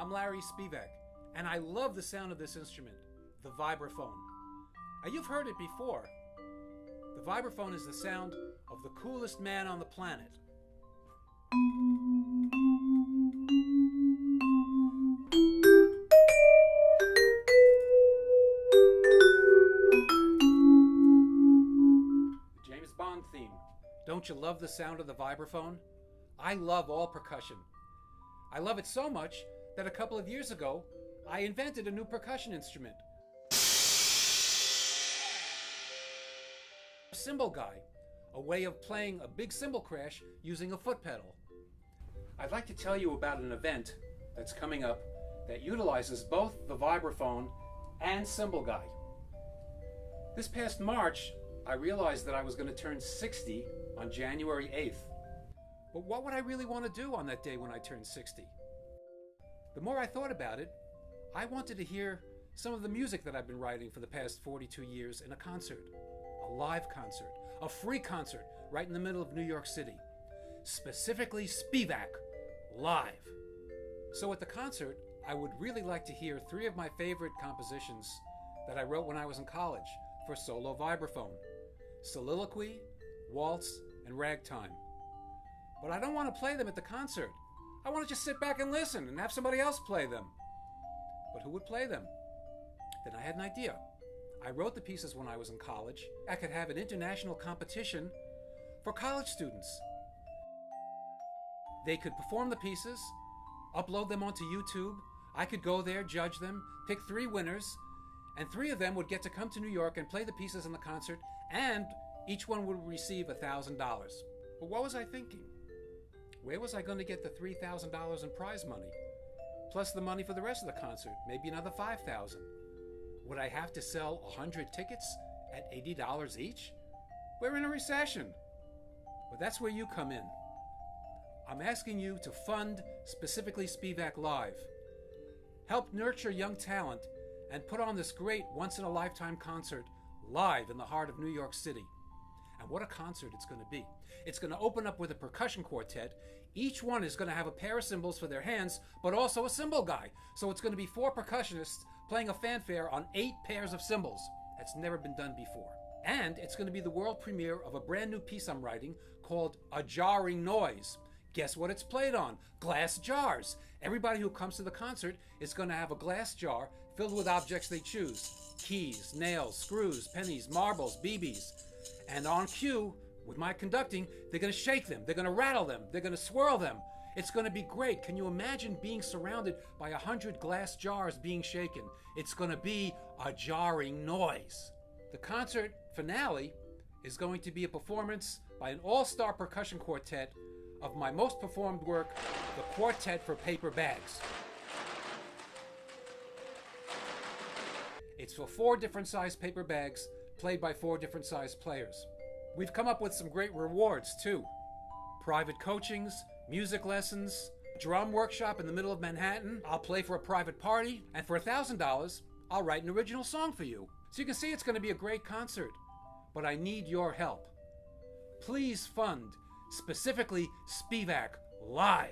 I'm Larry Spivack, and I love the sound of this instrument, the vibraphone. Now, you've heard it before. The vibraphone is the sound of the coolest man on the planet. The James Bond theme. Don't you love the sound of the vibraphone? I love all percussion. I love it so much that a couple of years ago, I invented a new percussion instrument. A cymbal guy, a way of playing a big cymbal crash using a foot pedal. I'd like to tell you about an event that's coming up that utilizes both the vibraphone and cymbal guy. This past March, I realized that I was going to turn 60 on January 8th. But what would I really want to do on that day when I turned 60? The more I thought about it, I wanted to hear some of the music that I've been writing for the past 42 years in a concert. A live concert, a free concert right in the middle of New York City. Specifically Spivack, live. So at the concert, I would really like to hear 3 of my favorite compositions that I wrote when I was in college for solo vibraphone. Soliloquy, Waltz, and Ragtime. But I don't want to play them at the concert. I want to just sit back and listen and have somebody else play them. But who would play them? Then I had an idea. I wrote the pieces when I was in college. I could have an international competition for college students. They could perform the pieces, upload them onto YouTube. I could go there, judge them, pick 3 winners, and 3 of them would get to come to New York and play the pieces in the concert, and each one would receive $1,000. But what was I thinking? Where was I going to get the $3,000 in prize money? Plus the money for the rest of the concert, maybe another $5,000. Would I have to sell 100 tickets at $80 each? We're in a recession. But that's where you come in. I'm asking you to fund specifically Spivack Live. Help nurture young talent and put on this great once-in-a-lifetime concert live in the heart of New York City. And what a concert it's going to be. It's going to open up with a percussion quartet. Each one is going to have a pair of cymbals for their hands, but also a cymbal guy. So it's going to be 4 percussionists playing a fanfare on 8 pairs of cymbals. That's never been done before. And it's going to be the world premiere of a brand new piece I'm writing called A Jarring Noise. Guess what it's played on? Glass jars. Everybody who comes to the concert is going to have a glass jar filled with objects they choose. Keys, nails, screws, pennies, marbles, BBs. And on cue, with my conducting, they're going to shake them, they're going to rattle them, they're going to swirl them. It's going to be great. Can you imagine being surrounded by 100 glass jars being shaken? It's going to be a jarring noise. The concert finale is going to be a performance by an all-star percussion quartet of my most performed work, the Quartet for Paper Bags. It's for 4 different size paper bags, played by 4 different size players. We've come up with some great rewards too. Private coachings, music lessons, drum workshop in the middle of Manhattan. I'll play for a private party, and for $1,000, I'll write an original song for you. So you can see it's going to be a great concert, but I need your help. Please fund, specifically Spivack Live.